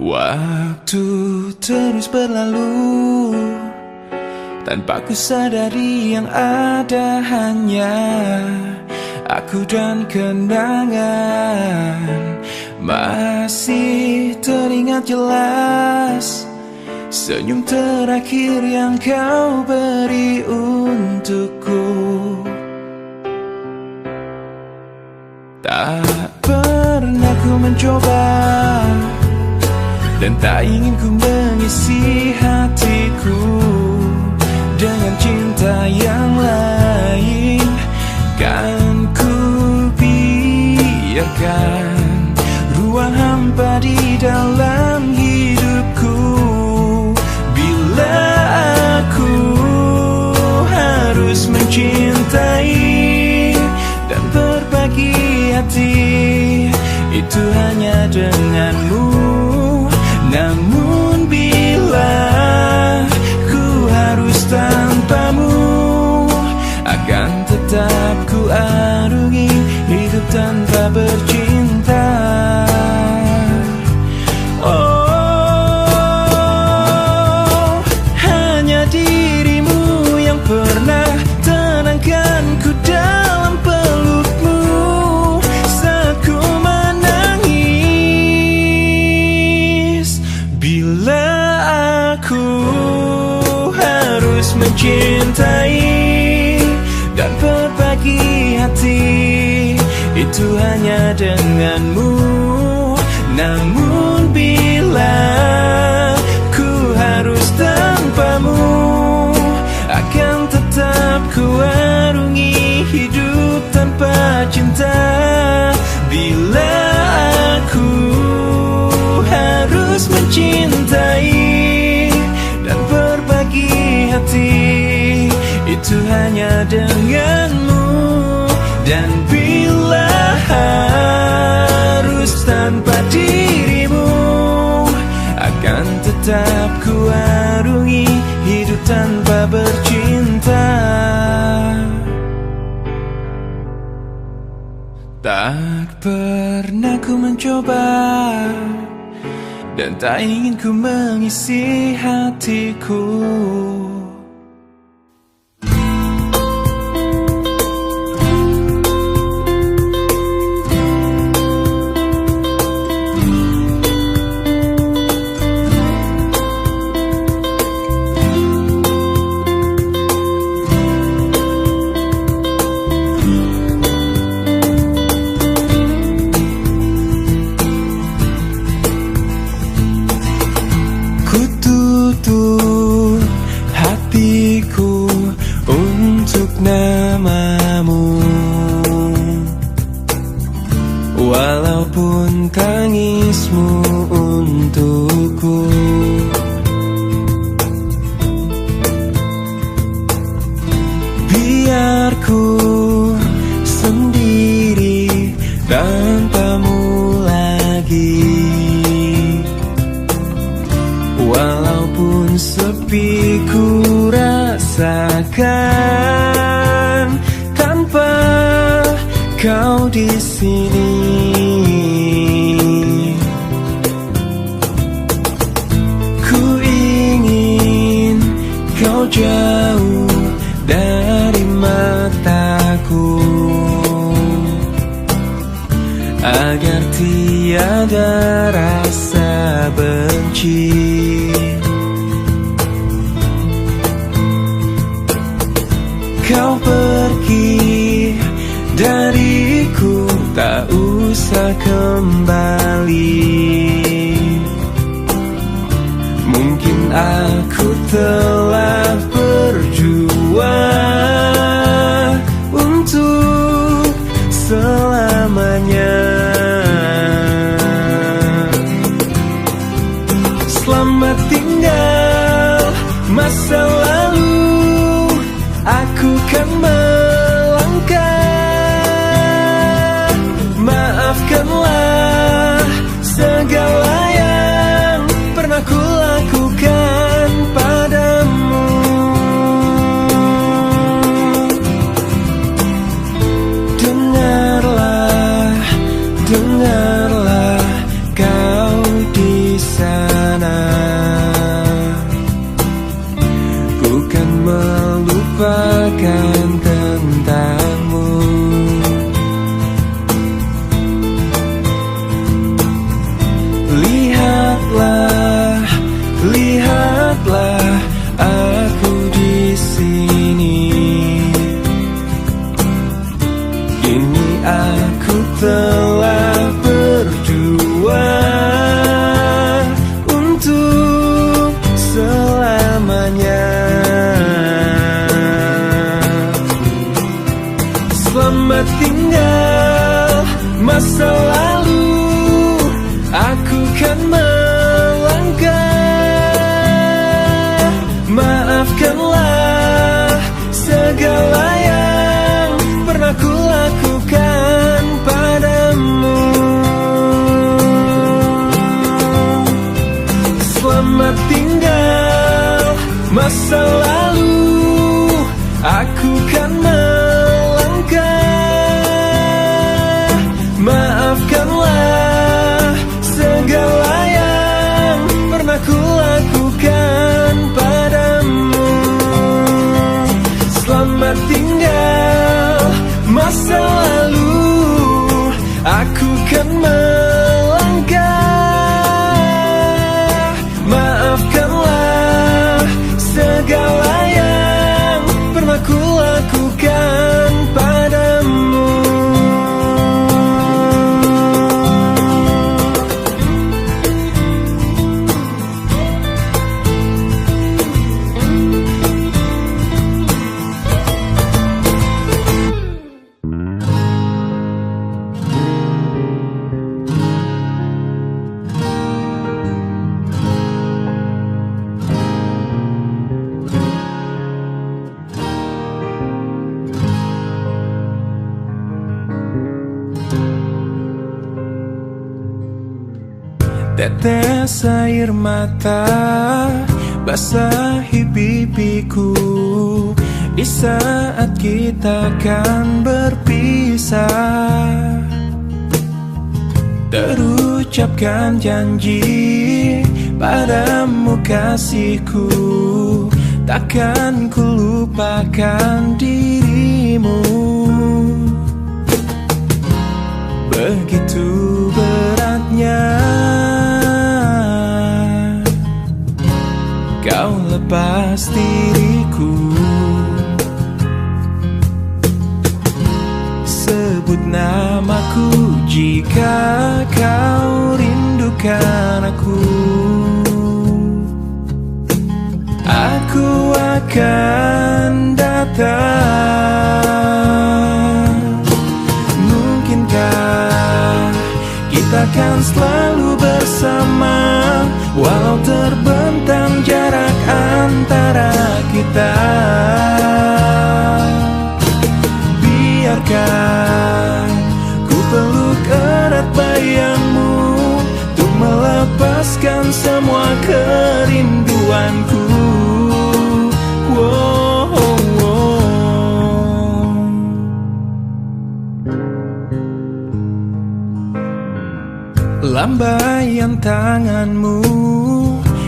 Waktu terus berlalu tanpa ku sadari yang ada hanya aku dan kenangan. Masih teringat jelas senyum terakhir yang kau beri untukku. Tak pernah ku mencoba dan tak ingin ku mengisi hatiku dengan cinta yang lain. Kan ku biarkan ruang hampa di dalam hidupku. Bila aku harus mencintai dan berbagi hati, itu hanya denganmu. Namun bila ku harus tanpamu, akan tetap ku arungi hidup tanpa bercinta. Oh, hanya dirimu yang pernah tenangkanku dalam pelukmu saat ku menangis. Bila aku harus mencintai dan berbagi hati, itu hanya denganmu. Namun bila ku harus tanpamu, akan tetap ku arungi hidup tanpa cinta. Bila aku harus mencintai dan berbagi hati, itu hanya denganmu. Dan bila harus tanpa dirimu, akan tetap ku arungi hidup tanpa bercinta. Tak pernah ku mencoba dan tak ingin ku mengisi hatiku. Tutup hatiku untuk namamu, walaupun tangismu untukku. Biar ku sendiri tanpamu lagi, walaupun sepi ku rasakan tanpa kau di sini. Ku ingin kau jauh dari mataku, agar tiada rasa benci. Kau pergi dariku, tak usah kembali. Mungkin aku telah berjuang untuk selamanya. Selamat tinggal masa lalu, aku kan melangkah. Maafkanlah segala yang pernah ku lakukan padamu. Dengarlah Aku telah berjuang untuk selamanya. Selamat tinggal masa lalu, aku kan melangkah. Maafkanlah segala yang pernah ku lakukan padamu. Selamat tinggal masa lalu, aku kan melangkah. Maafkanlah segala yang pernah ku lakukan padamu. Selamat tinggal masa lalu, aku kan melangkah. Maafkanlah segala yang pernah ku lakukan padamu. Tetes air mata basahi pipiku di saat kita akan berpisah. Terucapkan janji padamu kasihku, takkan ku lupakan dirimu. Begitu beratnya kau lepas diriku. Sebut namaku jika kau rindukan aku. Aku akan datang. Mungkinkah kita kan selalu bersama, walau terbentang jarak antara kita. Biarkan ku peluk erat bayangmu untuk melepaskan semua kerinduanku. Wow, wow. Lambaian tanganmu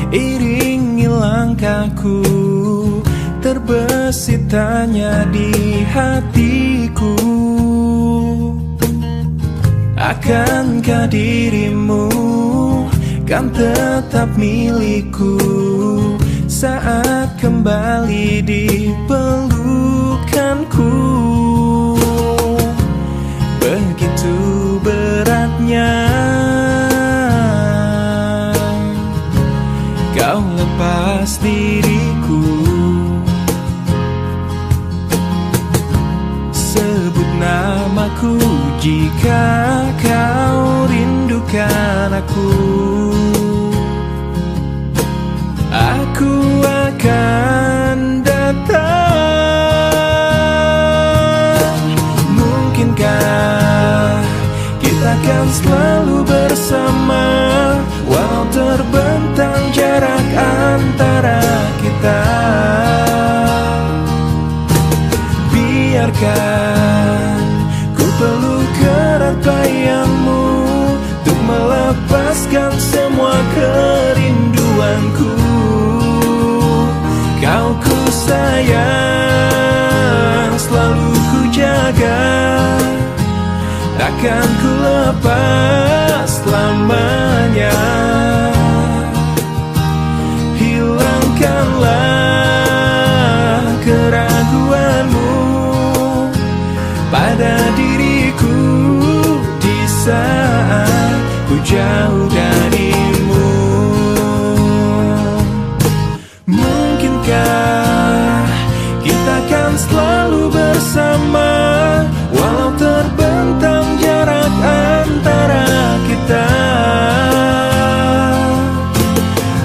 iringi langkahku, terbesit tanya di hatiku. Akankah dirimu kan tetap milikku saat kembali di pelukanku? Begitu beratnya kau lepas diriku. Sebut namaku jika kau rindukan aku. Aku akan datang. Mungkinkah kita akan selalu bersama, walau terbentang jarak antara kita. Biarkan ku peluk erat bayangmu untuk melepaskan semua kerinduanku. Kau ku sayang, selalu ku jaga, takkan ku lepas selamanya. Hilangkanlah keraguanmu pada diriku. jauh darimu. Mungkinkah kita kan selalu bersama, walau terbentang jarak antara kita.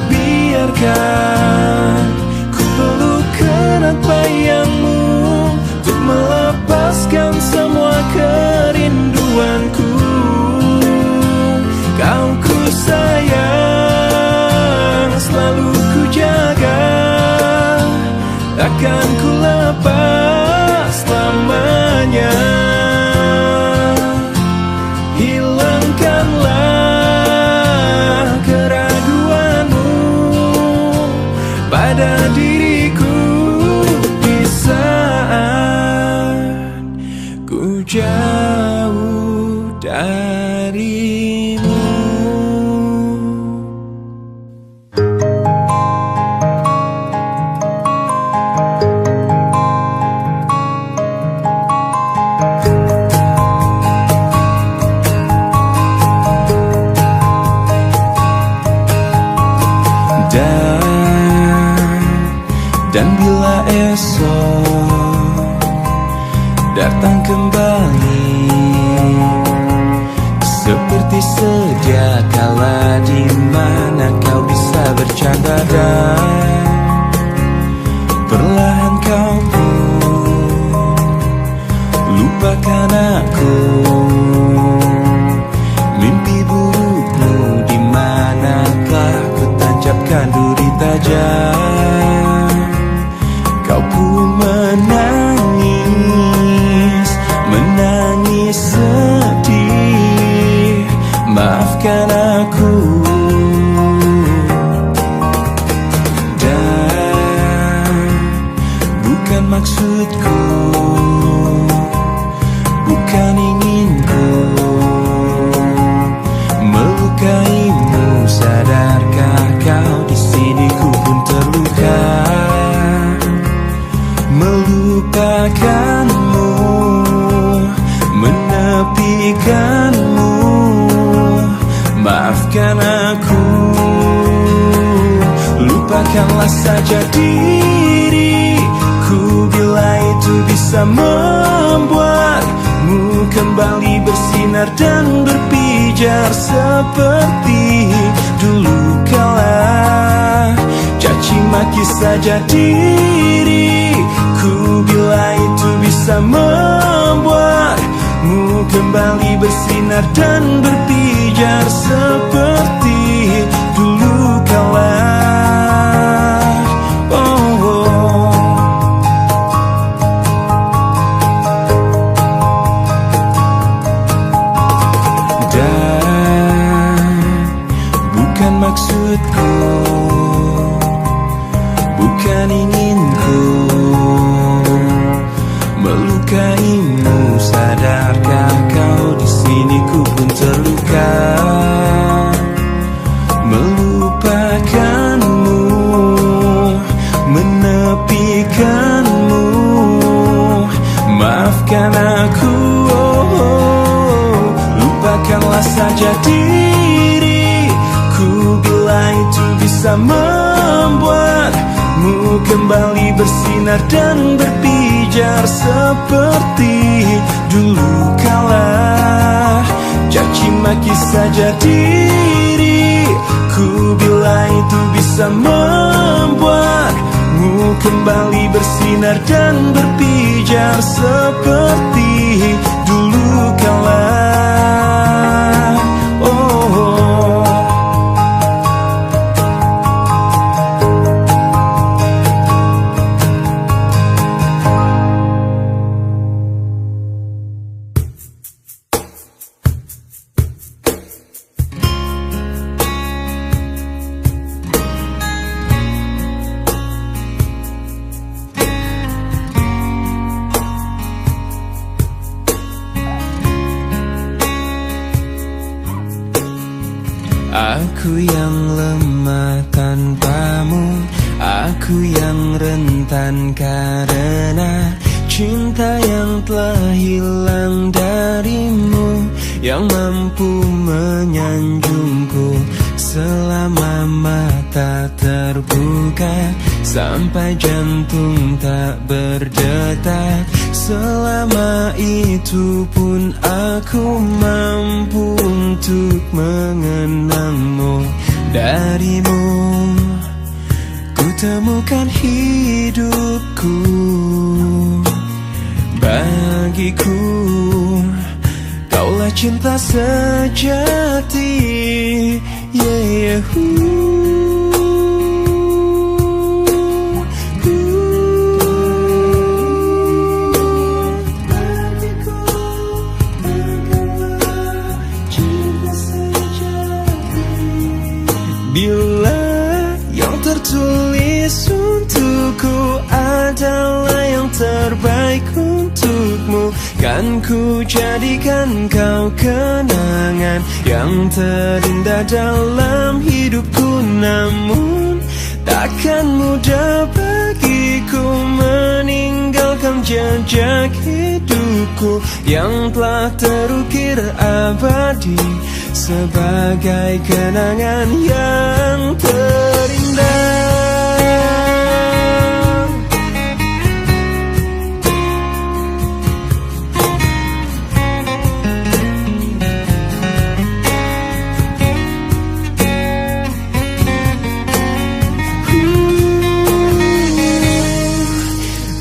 Biarkan ku peluk erat bayangmu untuk melepaskan semua kerinduanku. Kau ku sayang, selalu ku jaga, takkan ku lepas selamanya. Hilangkanlah keraguanmu pada diriku di saat ku jauh darimu. Dan bila esok datang kembali seperti sedia kala, di mana kau bisa bercanda dan perlahan kau pun lupakan aku. Mimpi burukmu di manakah ku tancapkan duri tajam. Kau pun menangis, menangis sedih. Maafkan aku. Dan bukan maksudku, bukan inginku melukaimu. Sadarkah kau di sini ku pun terluka, melupakanmu, menepikanmu. Maafkan aku. Lupakanlah saja diriku bila itu bisa membuatmu kembali bersinar dan berpijar seperti dulu kala. Caci maki saja diriku bila itu bisa membuatmu kembali bersinar dan berpijar seperti dulu kala. Dan bukan maksudku, bukan inginku melukaimu. Sadarkah kau di sini ku pun terluka, melupakanmu, menepikanmu. Maafkan aku. Lupakanlah saja diriku bila itu bisa membuatmu kembali bersinar dan berpijar seperti dulu kala. Caci maki saja diriku bila itu bisa membuatmu kembali bersinar dan berpijar seperti dulu kala. Aku yang lemah tanpamu, aku yang rentan karena cinta yang telah hilang darimu, yang mampu menyanjungku selama mata terbuka, sampai jantung tak berdetak. Selama itu pun aku mampu untuk mengenangmu. Darimu ku temukan hidupku. Bagiku kaulah cinta sejati. Yeah, bila yang tertulis untukku adalah yang terbaik untukmu, kan ku jadikan kau kenangan yang terindah dalam hidupku. Namun takkan mudah bagiku meninggalkan jejak hidupku yang telah terukir abadi sebagai kenangan yang terindah.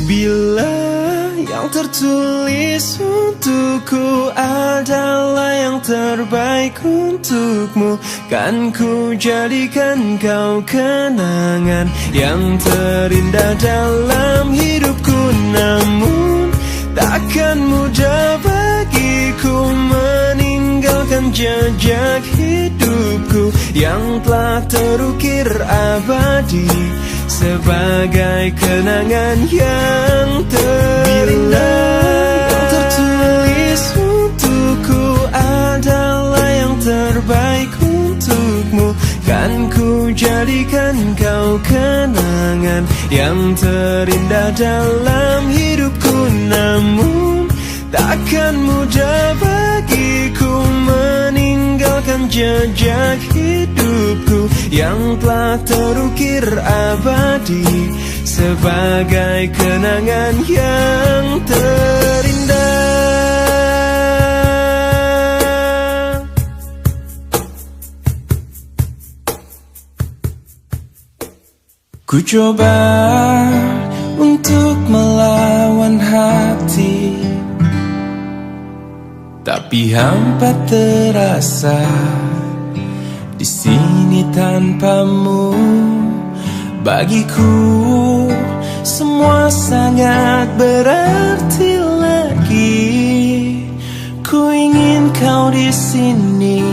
Bila yang tertulis untukku adalah yang terbaik untukmu, kan ku jadikan kau kenangan yang terindah dalam hidupku. Namun takkan mudah bagiku meninggalkan jejak hidupku yang telah terukir abadi sebagai kenangan yang terindah. Yang tertulis untukku adalah yang terbaik untukmu, kan ku jadikan kau kenangan yang terindah dalam hidupku. Namun takkan mudah bagiku meninggalkan jejak hidupku yang telah terukir abadi sebagai kenangan yang terindah. Ku coba untuk melawan hati, tapi hampa terasa di sini tanpamu. Bagiku semua sangat berarti lagi. Ku ingin kau di sini,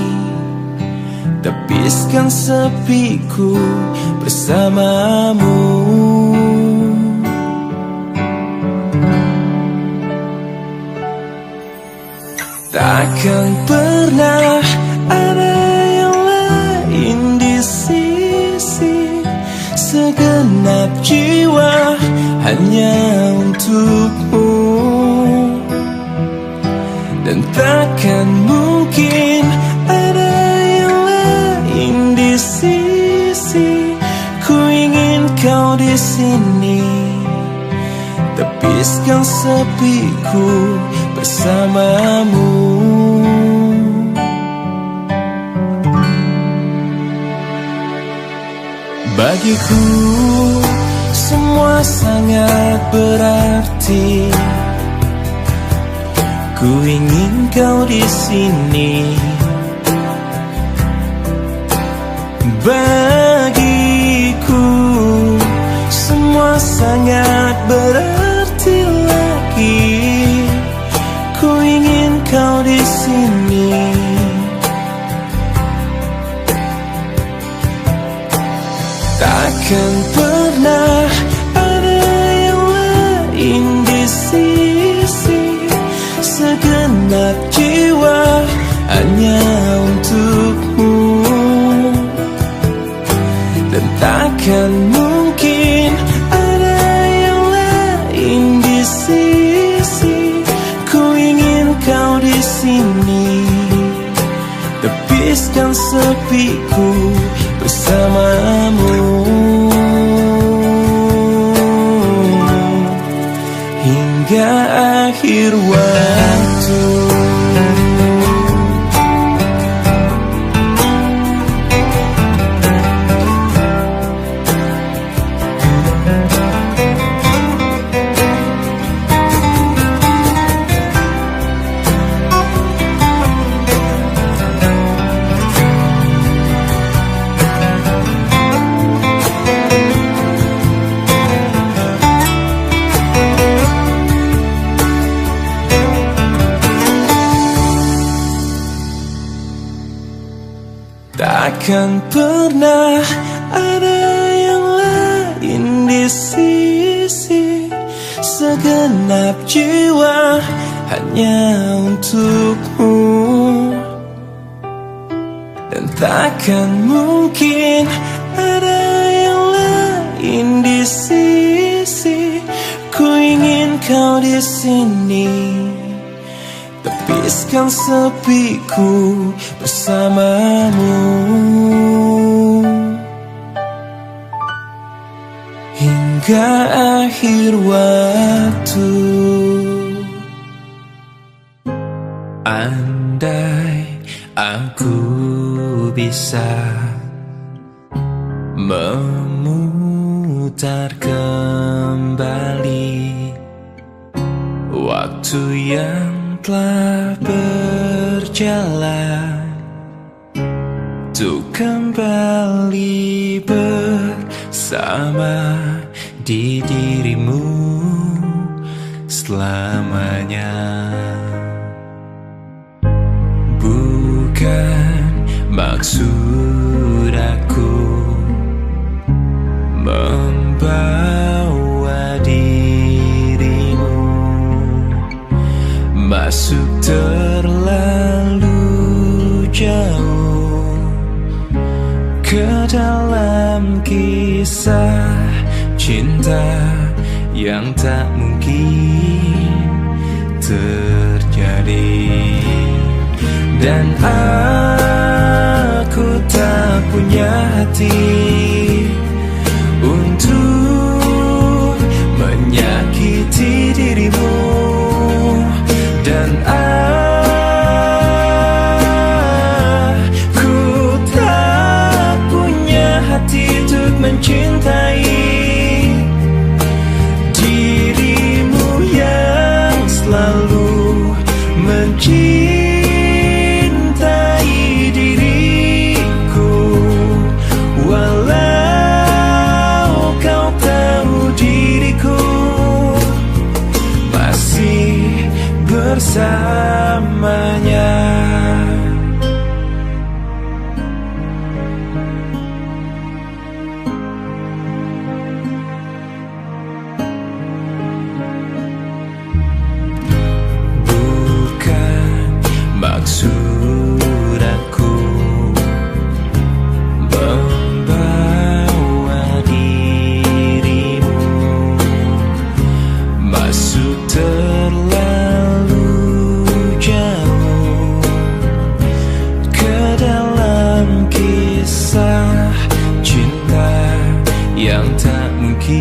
tepiskan sepiku bersamamu. Takkan pernah ada yang lain di sisi, segenap jiwa hanya untukmu. Dan takkan mungkin ada yang lain di sisi. Ku ingin kau di sini, tepiskan sepiku bersamamu. Bagiku semua sangat berarti. Ku ingin kau di sini. Bagiku semua sangat berarti lagi. Ku ingin kau di sini. Takkan pernah ada yang lain di sisi, segenap jiwa hanya untukmu. Dan takkan mungkin ada yang lain di sisi. Ku ingin kau di sini. tepiskan sepiku bersamamu hingga akhir waktu. Takkan pernah ada yang lain di sisi, segenap jiwa hanya untukmu. Dan takkan mungkin ada yang lain di sisi, ku ingin kau di sini. Tepiskan sepiku bersamamu hingga akhir waktu. Andai aku bisa memutar kembali waktu yang telah berjalan, untuk kembali bersama di dirimu selamanya. Bukan maksud aku membawa dirimu masuk terlalu jauh ke dalam kisah cinta yang tak mungkin terjadi. Dan aku tak punya hati untuk menyakiti dirimu. Dan aku tak punya hati untuk mencintai dirimu yang selalu mencintai diriku. Walau kau tahu diriku masih bersamanya. Bukan maksud aku membawa dirimu masuk terlalu jauh ke dalam kisah cinta yang tak mungkin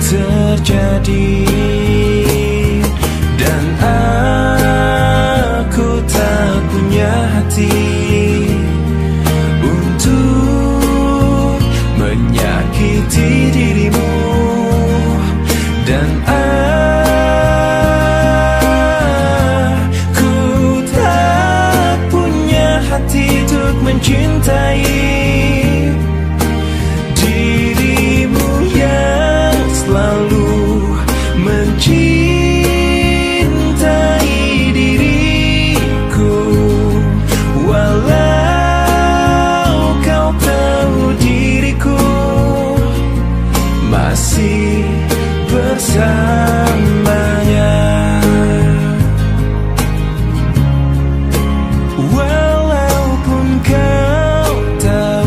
terjadi. Dan aku tak punya hati untuk menyakiti dirimu. Dan aku tak punya hati untuk mencintai dirimu yang selalu mencintai diriku. Walau kau tahu diriku masih bersamanya. Walaupun kau tahu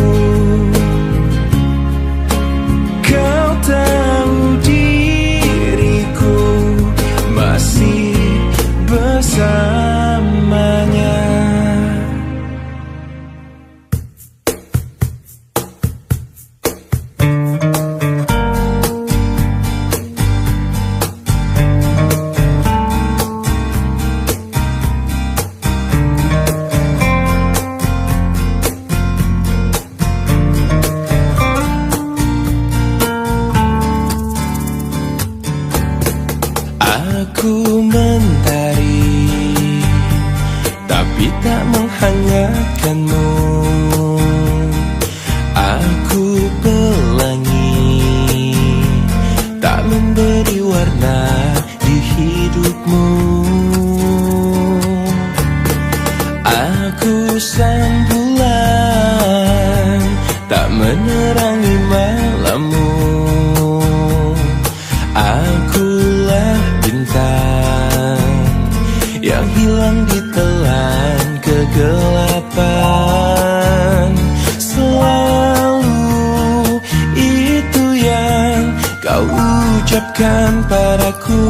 tapi tak menghangatkanmu. Aku pelangi, tak memberi warna di hidupmu. Aku sang bulan, tak menerangi malammu. Akulah bintang yang hilang ditelan kegelapan. Selalu itu yang kau ucapkan padaku,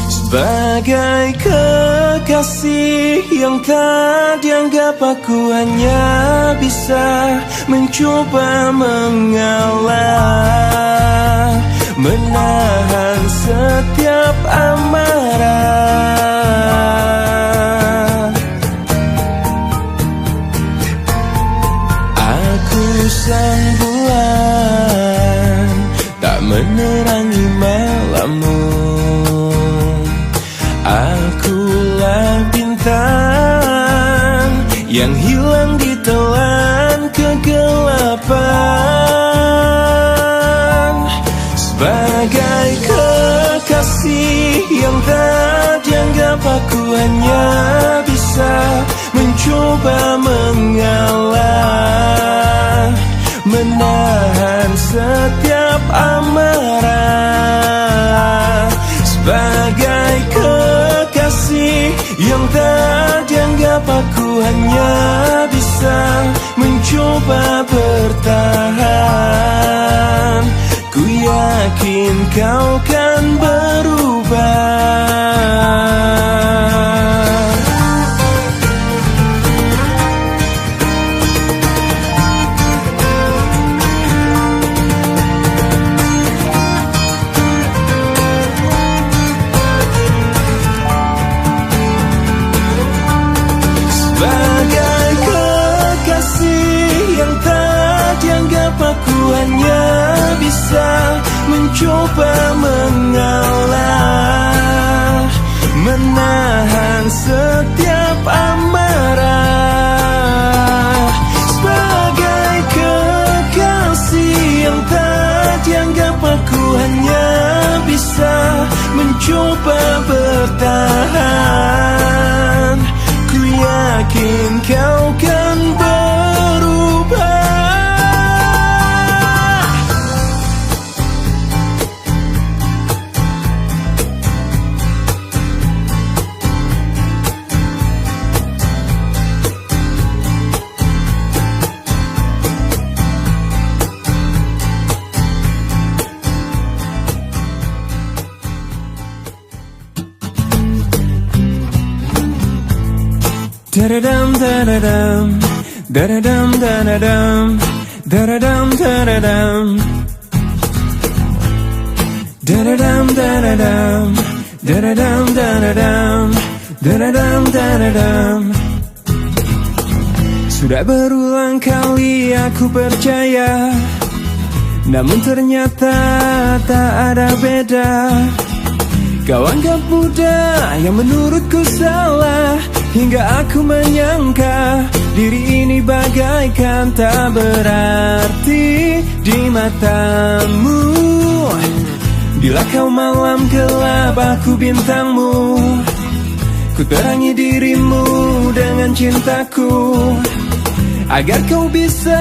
sebagai kekasih yang tak dianggap. Aku hanya bisa mencoba mengalah, menahan setiap amarah. Aku sang bulan, tak menerangi malammu. Akulah bintang yang hilang ditelan kegelapan. Sebagai kekasih yang tak dianggap, aku hanya bisa mencoba mengalah, menahan setiap amarah. Sebagai kekasih yang tak dianggap, aku hanya bisa mencoba bertahan. Ku yakin kau kan berubah. Sebagai kekasih yang tak dianggap, aku hanya bisa mencoba mengalah, menahan setiap amarah. Sebagai kekasih yang tak dianggap, aku hanya bisa mencoba bertahan. Ku yakin kau kan berubah. Da-da-dum, da-da-dum, da-da-dum, da-da-dum, da-da-dum, da-da-dum, da-da-dum, da-da-dum, da-da-dum, da-da-dum, da-da-dum, da-da-dum. Sudah berulang kali aku percaya, namun ternyata tak ada beda. Kau anggap mudah yang menurutku salah, hingga aku menyangka diri ini bagaikan tak berarti di matamu. Bila kau malam gelap, aku bintangmu. Ku terangi dirimu dengan cintaku, agar kau bisa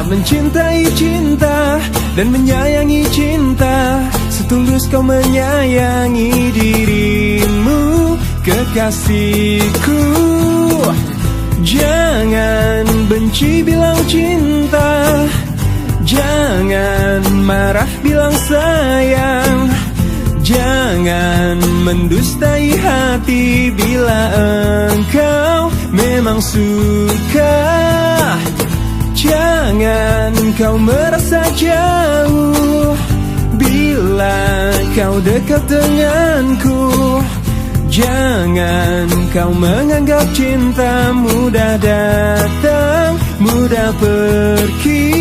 mencintai cinta dan menyayangi cinta setulus kau menyayangi dirimu, kekasihku. Jangan benci bilang cinta, jangan marah bilang sayang, jangan mendustai hati bila engkau memang suka. Jangan kau merasa jauh bila kau dekat denganku. Jangan kau menganggap cinta mudah datang, mudah pergi.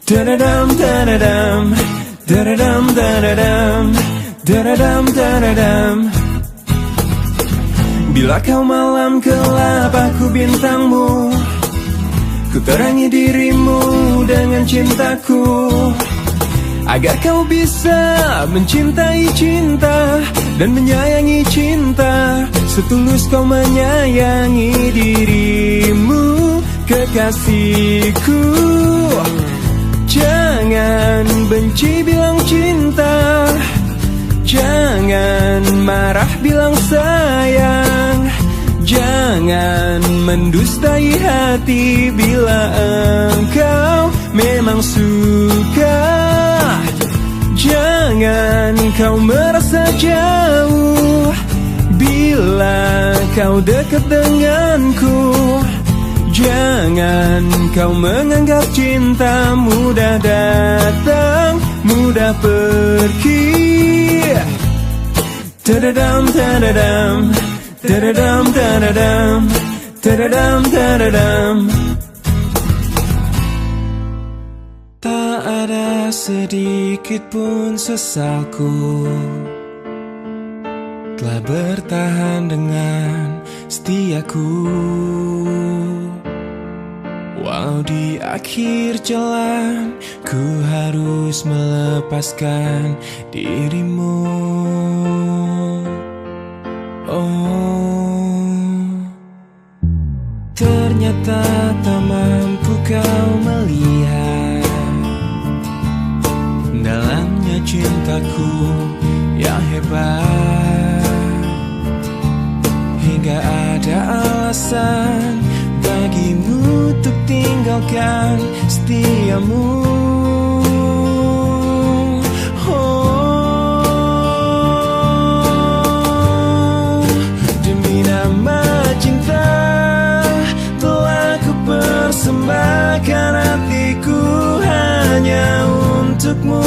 Da-da-dam, da-da-dam, da-da-dam, da-da-dam, da-da-dam, da-da-dam, Bila kau malam gelap, aku bintangmu. Ku terangi dirimu dengan cintaku, agar kau bisa mencintai cinta dan menyayangi cinta setulus kau menyayangi dirimu, kekasihku. Jangan benci bilang cinta, jangan marah bilang sayang, jangan mendustai hati bila engkau memang suka. Jangan kau merasa jauh bila kau dekat denganku. Jangan kau menganggap cinta mudah datang, mudah pergi. Tadadam, tadadam, tadadam, tadadam, tadadam, tadadam. Tak ada sedikit pun sesalku, telah bertahan dengan setiaku. Walau di akhir jalan ku harus melepaskan dirimu. Oh, ternyata tak mampu kau melihat dalamnya cintaku yang hebat, hingga ada alasan bagimu untuk tinggalkan setiamu. Oh, demi nama cinta telah ku persembahkan hatiku hanya untukmu.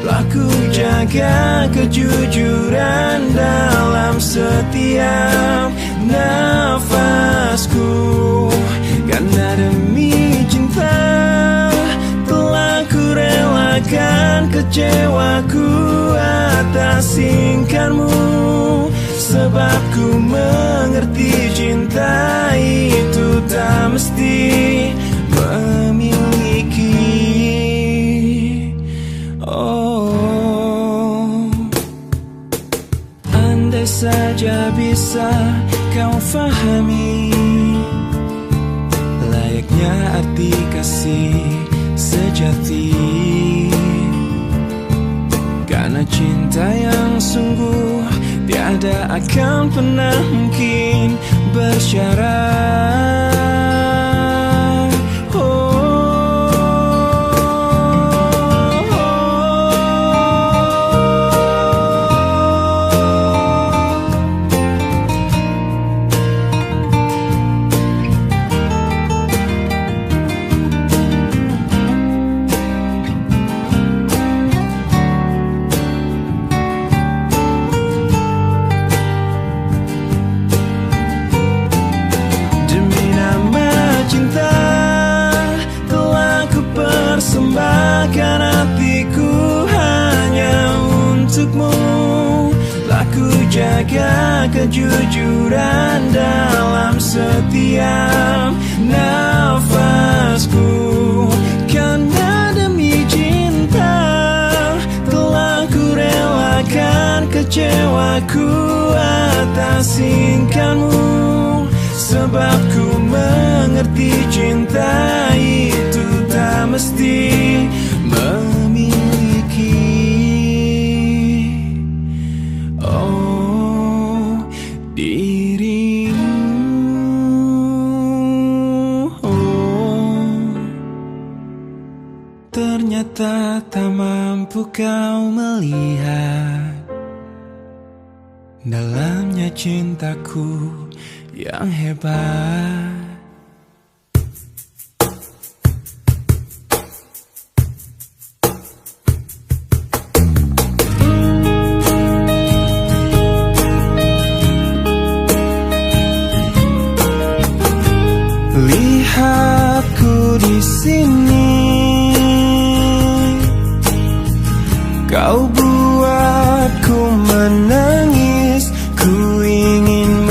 Telah ku jaga kejujuran dalam setiap nafasku, karena demi cinta telah ku relakan kecewaku atas ingkarmu. Sebab ku mengerti cinta itu tak mesti memiliki. Oh, andai saja bisa kau fahami layaknya arti kasih sejati, karena cinta yang sungguh tiada akan pernah mungkin bersyarat. Persembahkan hatiku hanya untukmu. Telah ku jaga kejujuran dalam setiap nafasku, karena demi cinta telah ku relakan kecewaku atas ingkarmu. Sebab ku mengerti cinta itu tak mesti memiliki. Oh, dirimu. Oh, ternyata tak mampu kau melihat dalamnya cintaku yang hebat. Lihatku di sini, kau buatku menangis, ku ingin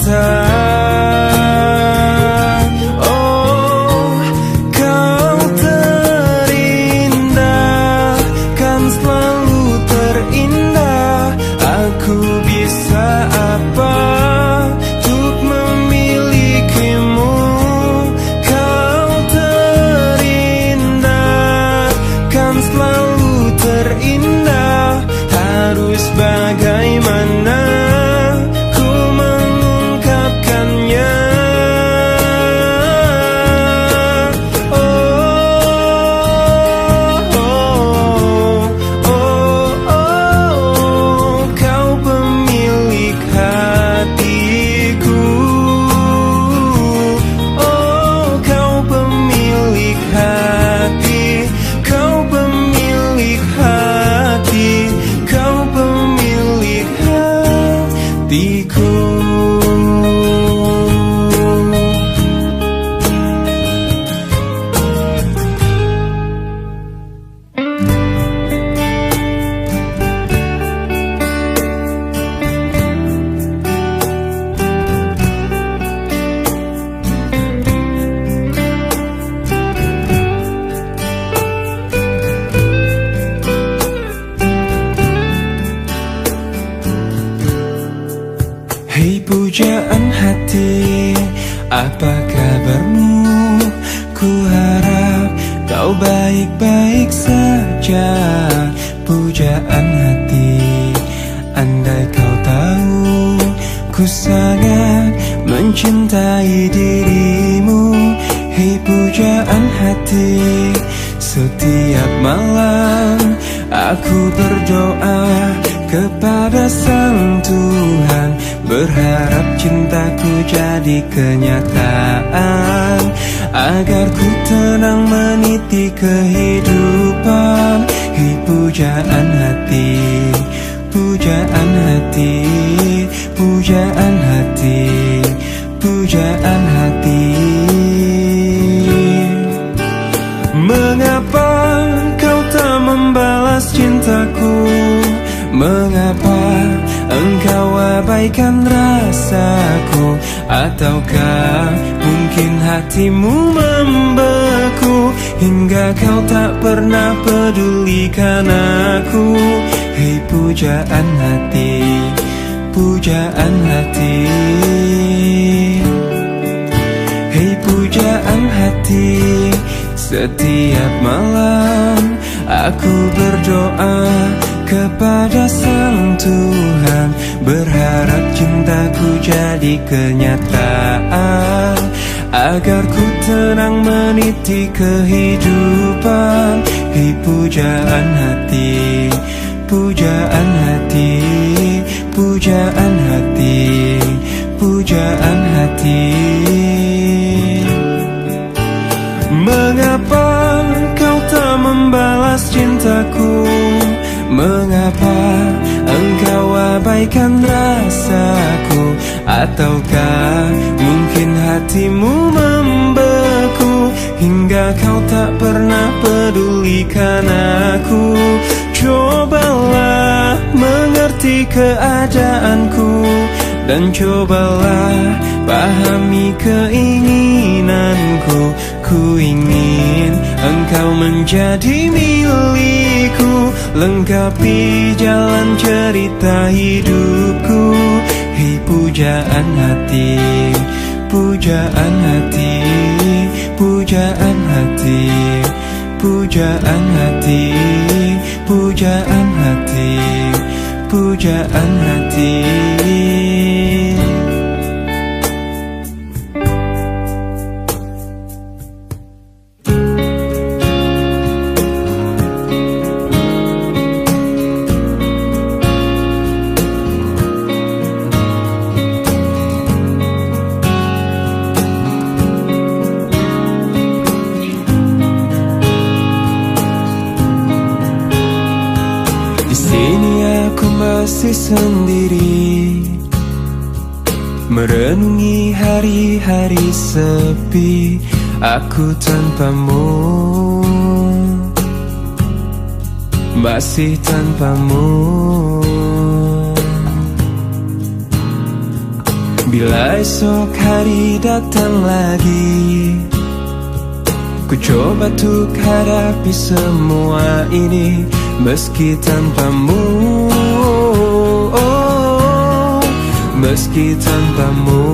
cinta. Oh, kau terindah, kan selalu terindah. Aku bisa apa untuk memilikimu? Kau terindah, kan selalu terindah. Harus bagaimana ku mengungkapkannya? Kau pemilik hatiku. Oh, kau pemilik hati. Kau pemilik hati. Kau pemilik hatiku. Hei pujaan hati, apa kabarmu? Ku harap kau baik-baik saja. Pujaan hati, andai kau tahu ku sangat mencintai dirimu. Hei pujaan hati, setiap malam aku berdoa kepada Sang Tuhan, berharap cintaku jadi kenyataan, agar ku tenang meniti kehidupan. Hei pujaan hati, pujaan hati, pujaan hati, pujaan hati. Mengapa kau tak membalas cintaku? Mengapa engkau abaikan rasaku? Ataukah mungkin hatimu membeku hingga kau tak pernah pedulikan aku? Hei pujaan hati, pujaan hati. Hei pujaan hati, setiap malam aku berdoa kepada Sang Tuhan, berharap cintaku jadi kenyataan, agar ku tenang meniti kehidupan. Hei pujaan hati, pujaan hati, pujaan hati, pujaan hati. Mengapa kau tak membalas cintaku? Mengapa engkau abaikan rasaku? Ataukah mungkin hatimu membeku hingga kau tak pernah pedulikan aku? Cobalah mengerti keadaanku, dan cobalah pahami keinginanku. Ku ingin engkau menjadi milikku, lengkapi jalan cerita hidupku. Hei pujaan hati, pujaan hati, pujaan hati, pujaan hati, pujaan hati, pujaan hati. Di sini aku masih sendiri, merenungi hari-hari sepi aku tanpamu, masih tanpamu. Bila esok hari datang lagi, ku coba untuk hadapi semua ini meski tanpamu, meski tanpamu.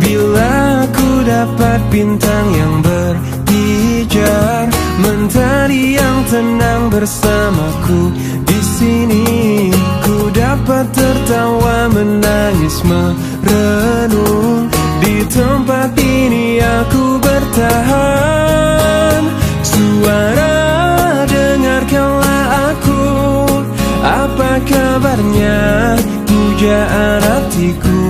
Bila ku dapat bintang yang berpijar, mentari yang tenang bersamaku di sini, ku dapat tertawa, menangis, merenung. Di tempat ini aku bertahan. Suara, dengarkanlah aku. Apa kabarnya pujaan hatiku?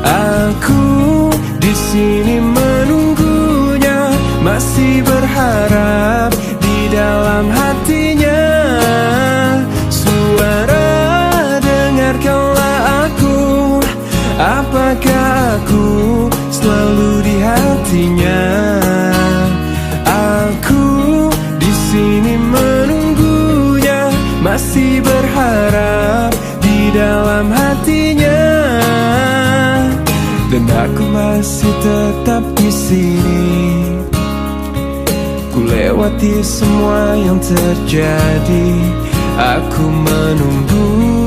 Aku di sini menunggunya, masih berharap di dalam hatinya. Suara, dengarkanlah aku. Apakah aku selalu di hatinya? Aku di sini menunggunya, masih berharap di dalam hatinya. Dan aku masih tetap di sini. Ku lewati semua yang terjadi, aku menunggumu.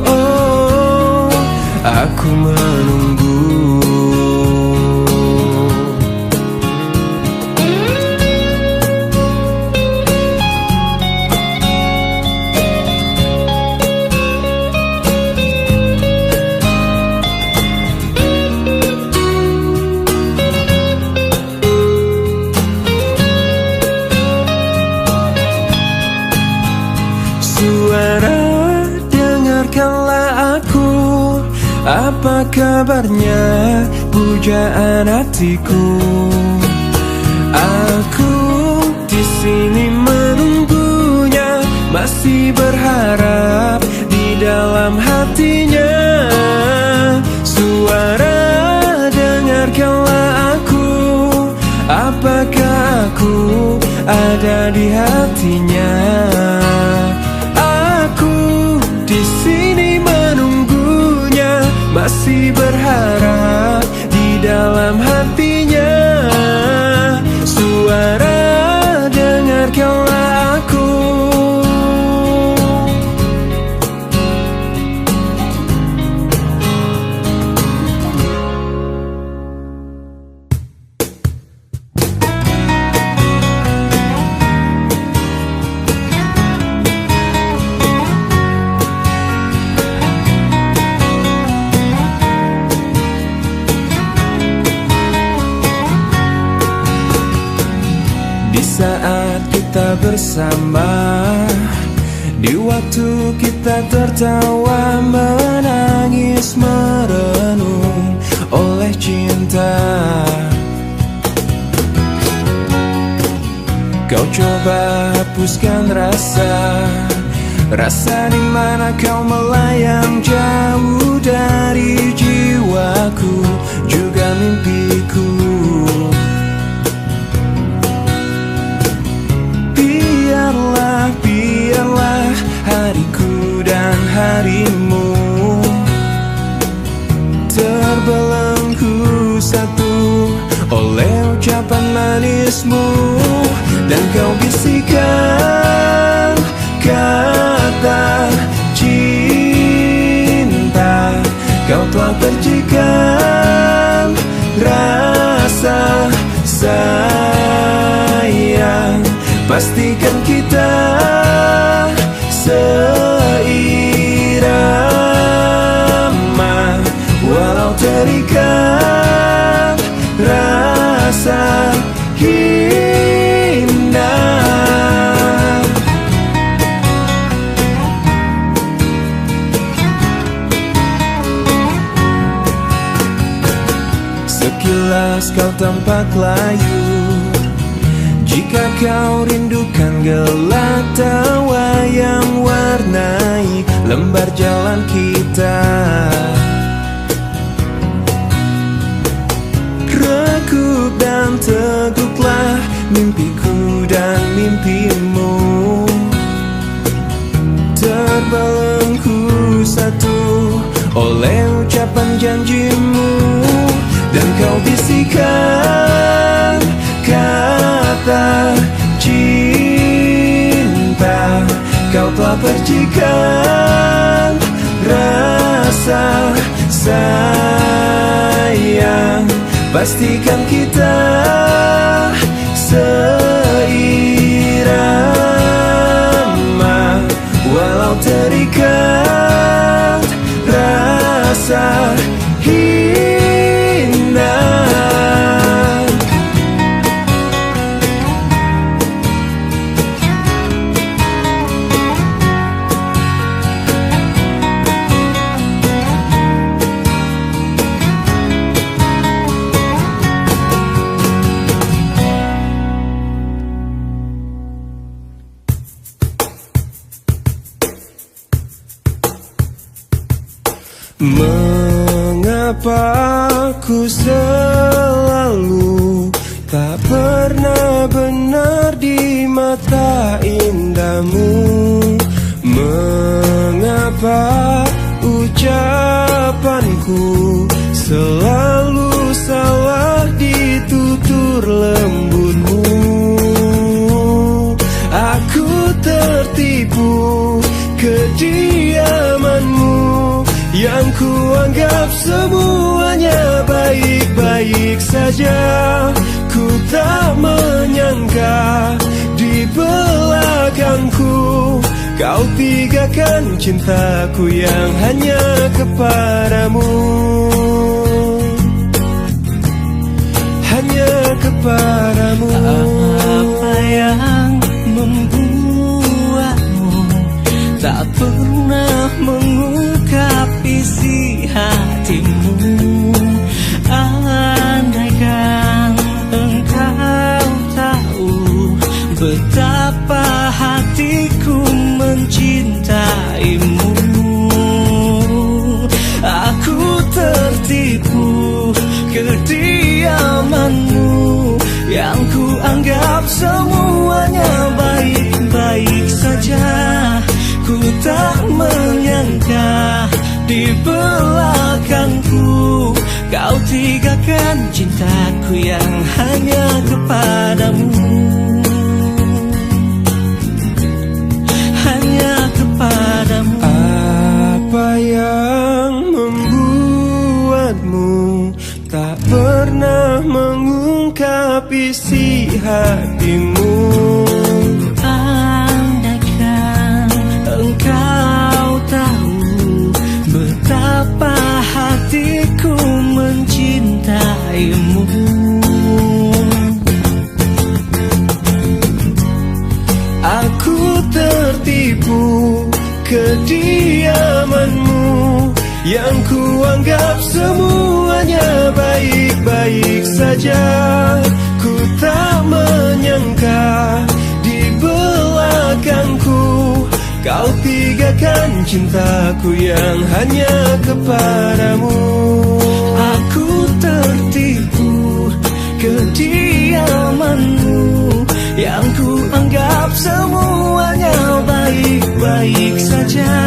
Oh, aku menunggu. Suara, dengarkanlah aku. Apa kabarnya pujaan hatiku? Aku di sini menunggunya, masih berharap di dalam hatinya. Suara, dengarkanlah aku. Apakah aku ada di hatinya? Di sini menunggunya, masih berharap di dalam hatinya. Suara, dengarkanlah aku. Di saat kita bersama, di waktu kita tertawa, menangis, merenung oleh cinta. Kau coba hapuskan rasa di mana kau melayang jauh dari jiwaku, juga mimpiku. Biarlah hariku dan harimu terbelenggu satu oleh ucapan manismu. Dan kau bisikan kata cinta, kau telah percikan rasa sayang. Pastikan kita seirama, walau terikat rasa hina. Sekilas kau tampak layu, jika kau rindukan gelak tawa yang warnai lembar jalan kita. Rekup dan teguklah mimpiku dan mimpimu. percikan rasa sayang. Pastikan kita seirama, walau terikat rasa hina. Mengapa ku selalu tak pernah benar di mata indahmu? Mengapa ucapanku selalu salah di tutur lembutmu? Aku tertipu kediamanmu yang kuanggap semuanya baik-baik saja. Ku tak menyangka di belakangku kau tinggalkan cintaku yang hanya kepadamu, hanya kepadamu. Apa yang membuatmu tak pernah mengungkap isi hatimu? Andaikan engkau tahu betapa hatiku mencintaimu. Aku tertipu kediamanmu yang ku anggap semuanya baik-baik saja. Ku tak menyangka di belakangku kau tinggalkan cintaku yang hanya kepadamu, hanya kepadamu. Apa yang membuatmu tak pernah mengungkap isi hatimu? Engkau tahu betapa hatiku mencintaimu. Aku tertipu kediamanmu yang kuanggap semuanya baik-baik saja. Ku tak menyangka di belakangku kau tinggalkan cintaku yang hanya kepadamu. Aku tertipu kediamanmu yang ku anggap semuanya baik-baik saja.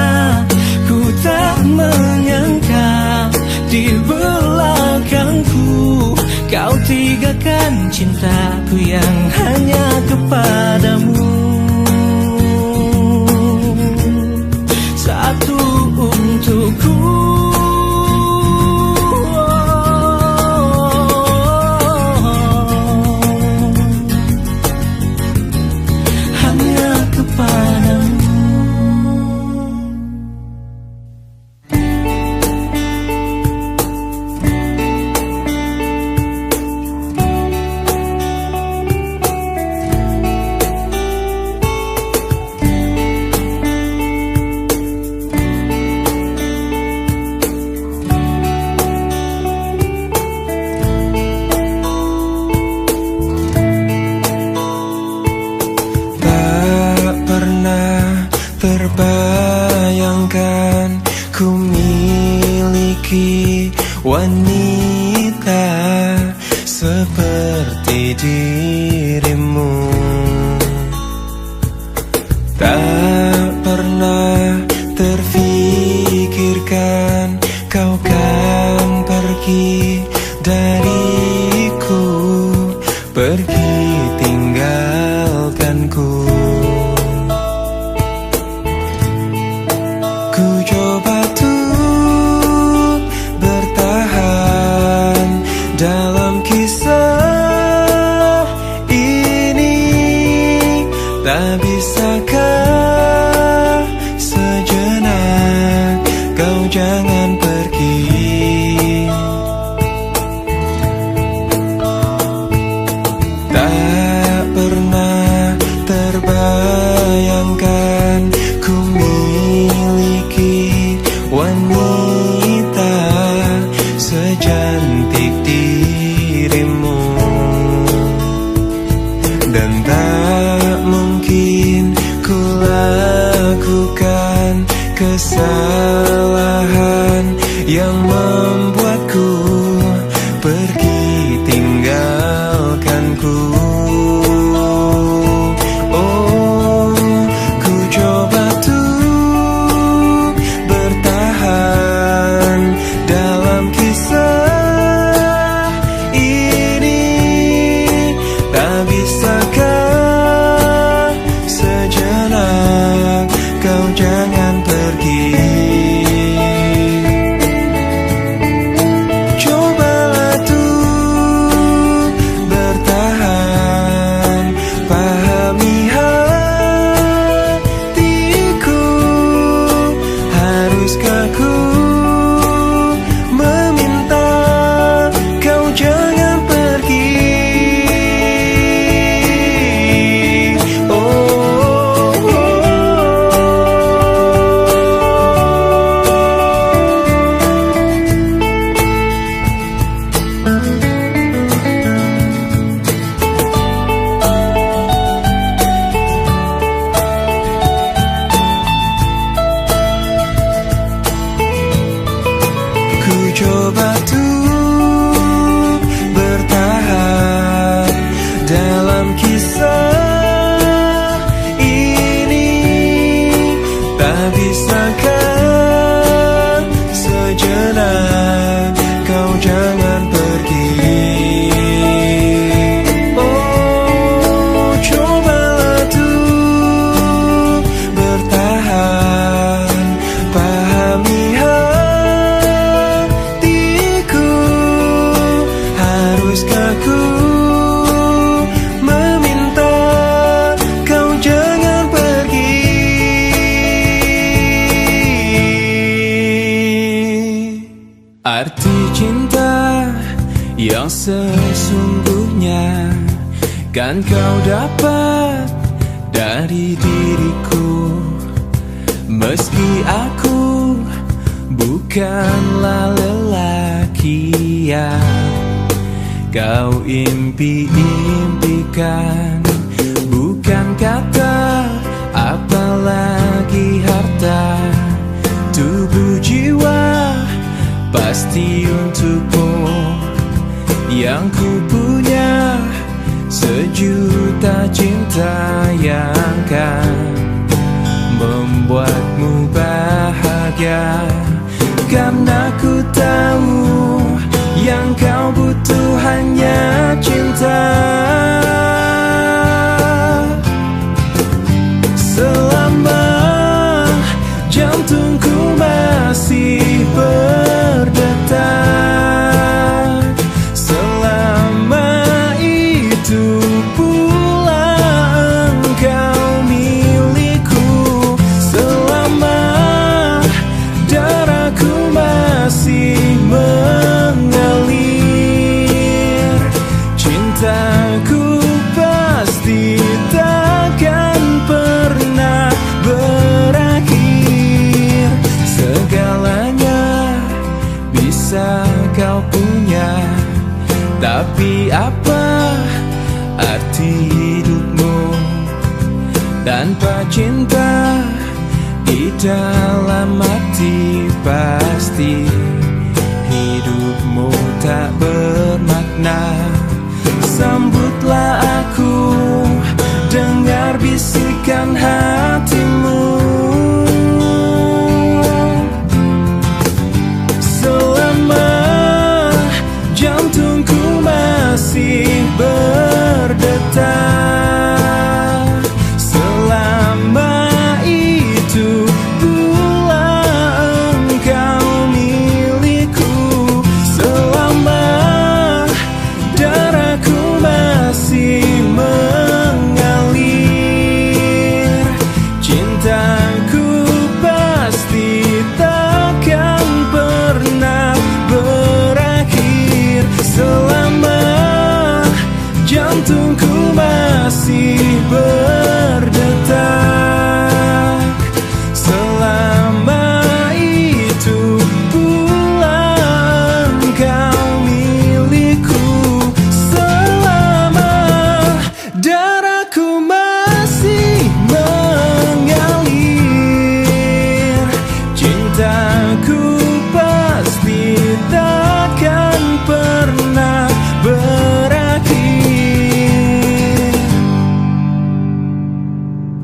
Ku tak menyangka di belakangku kau tinggalkan cintaku yang hanya kepadamu. Satu untukku, hanya kepadamu. Terbayangkan ku miliki wanita seperti dirimu. Tak pernah terfikirkan kau kan pergi dariku, pergi tinggalkanku. Tak bisakah sejenak kau jangan pergi? Tak pernah terbayangkan ku miliki wanita secantik dirimu. Dan tak mungkin ku lakukan kesalahan yang membuatku pergi tinggalkanku. Oh, ku coba tuh bertahan dalam kisah ini. Tak bisakah sejenak kau jangan pergi? Cobalah tuh bertahan, pahami hatiku. Haruskah ku meminta kau jangan pergi? Ku coba tuh bertahan dalam kisah ini. Tak bisakah sejenak kau jangan pergi? Oh, cobalah tuh bertahan, pahami hatiku. Haruskah ku meminta kau jangan pergi? Arti cinta yang sesungguhnya kan kau dapat dari diriku. Meski aku bukanlah lelaki yang kau impi-impikan, bukan kata apalagi harta. Tubuh jiwa pasti untukmu, yang ku punya sejuta cinta yang kan membuatmu bahagia. Karena ku tahu yang kau butuh hanya cinta. Selama jantungku masih berdetak, selama itu pula engkau milikku. Selama darahku masih mengalir, cintaku pasti takkan pernah berakhir. Segalanya bisa kau punya, tapi apa arti hidupmu tanpa cinta? Di dalam hati pasti hidupmu tak bermakna. Sambutlah aku, dengar bisikan hatimu. Selama jantungku masih berdetak, selama itu pula engkau milikku. Selama darahku masih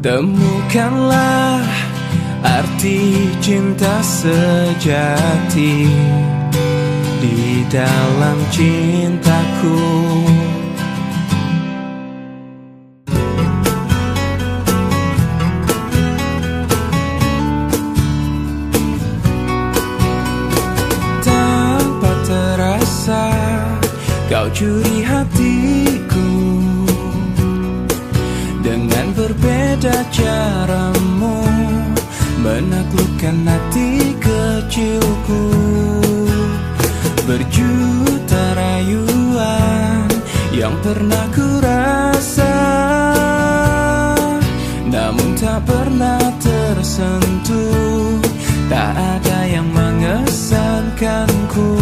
Temukanlah arti cinta sejati di dalam cintaku. Tanpa terasa kau curi hatiku dengan berbeda caramu menaklukkan hati kecilku. Berjuta rayuan yang pernah ku rasa, namun tak pernah tersentuh. Tak ada yang mengesankanku,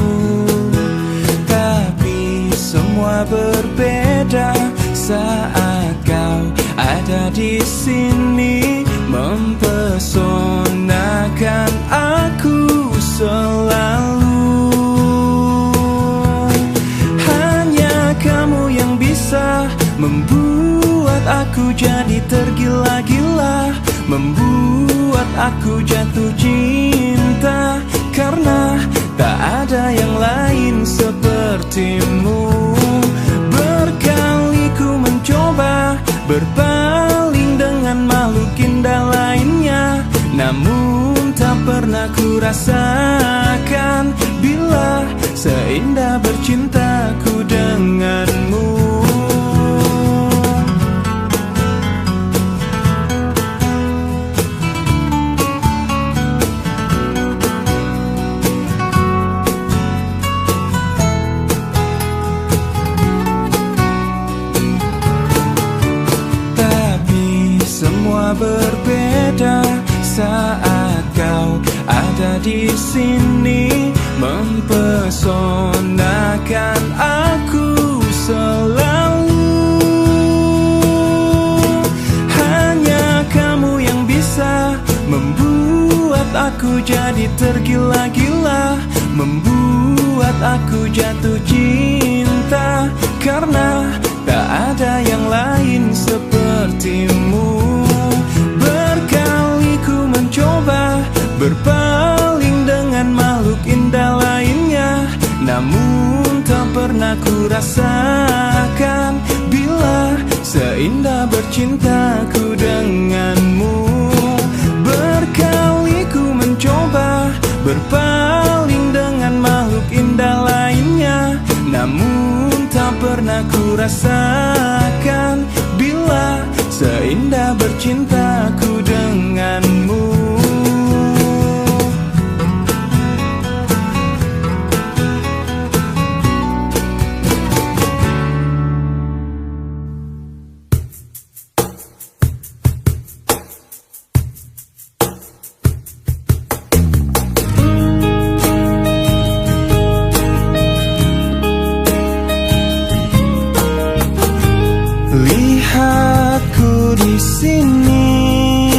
tapi semua berbeda saat kau ada di sini, mempesonakan aku selalu. Hanya kamu yang bisa membuat aku jadi tergila-gila, membuat aku jatuh cinta, karena tak ada yang lain sepertimu. Berkali ku mencoba berpaling dengan makhluk indah lainnya, namun tak pernah ku rasakan bila seindah bercintaku denganmu. Semua berbeda saat kau ada di sini, mempesonakan aku selalu. Hanya kamu yang bisa membuat aku jadi tergila-gila, membuat aku jatuh cinta, karena tak ada yang lain sepertimu. Berkali ku mencoba berpaling dengan makhluk indah lainnya, namun tak pernah ku rasakan bila seindah bercintaku denganmu. Berkali ku mencoba berpaling dengan makhluk indah lainnya, namun tak pernah ku rasakan bila seindah bercintaku denganmu. Lihatku di sini,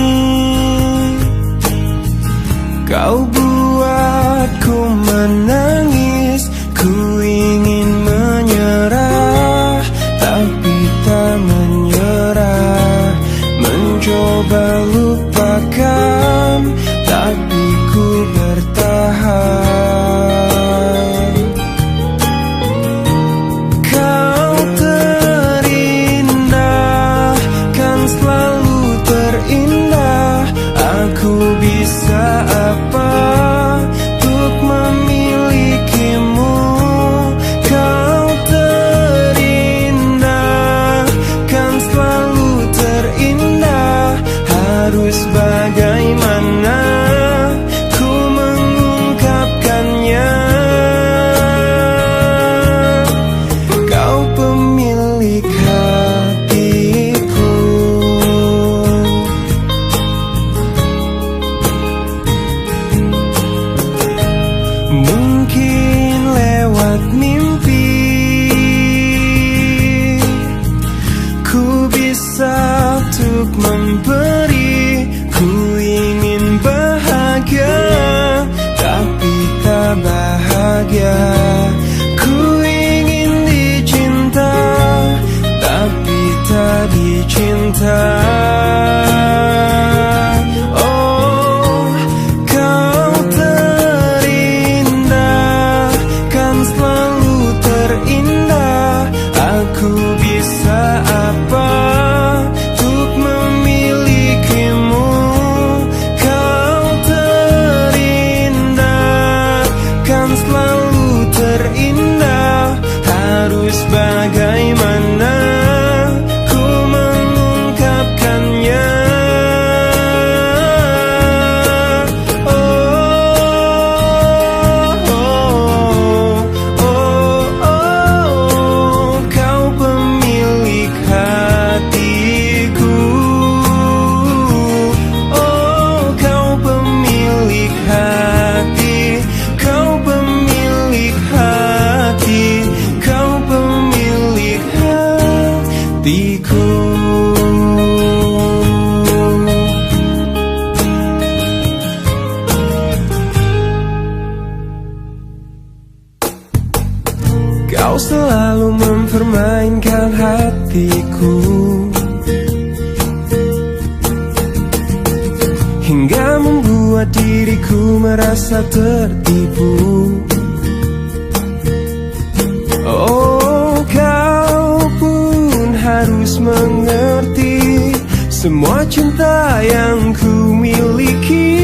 kau buatku menangis. Ku ingin menyerah, tapi tak menyerah. Mencoba lupakan, tapi ku bertahan. Kau terindah, kan selalu terindah. Aku bisa apa untuk memilikimu? Kau terindah, kan selalu terindah. Harus bagaimana ku mengungkapkannya? Kau pemilik hatiku. Mungkin lewat mimpi ku bisa untuk memberi. Ku ingin bahagia, tapi tak bahagia. Ku ingin dicinta, tapi tak dicinta. Kau selalu mempermainkan hatiku, hingga membuat diriku merasa tertipu. Oh, kau pun harus mengerti, semua cinta yang ku miliki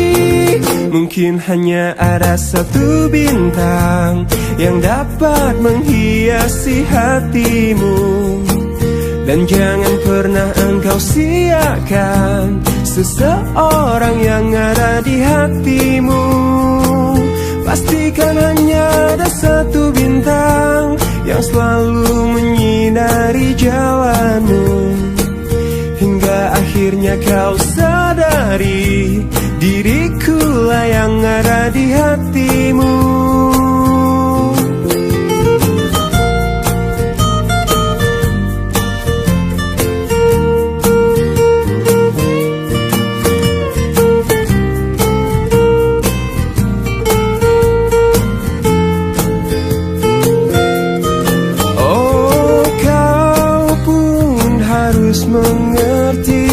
mungkin hanya ada satu bintang yang dapat menghiasi hatimu. Dan jangan pernah engkau siakan seseorang yang ada di hatimu. Pastikan hanya ada satu bintang yang selalu menyinari jalanmu, hingga akhirnya kau sadari dirikulah yang ada di hatimu. Mengerti,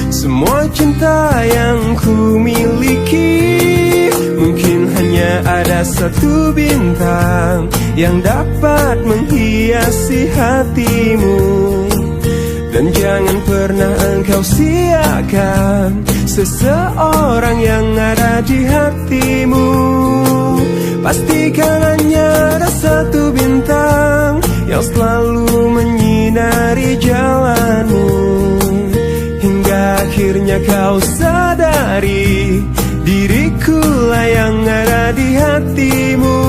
semua cinta yang ku miliki mungkin hanya ada satu bintang yang dapat menghiasi hatimu. Dan jangan pernah engkau siakan seseorang yang ada di hatimu. Pastikan hanya ada satu bintang yang selalu menyinari jalanmu, hingga akhirnya kau sadari dirikulah yang ada di hatimu.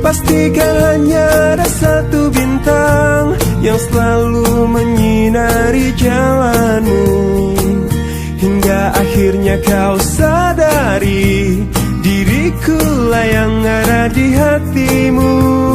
Pastikan hanya ada satu bintang yang selalu menyinari jalanmu, hingga akhirnya kau sadari dirikulah yang ada di hatimu.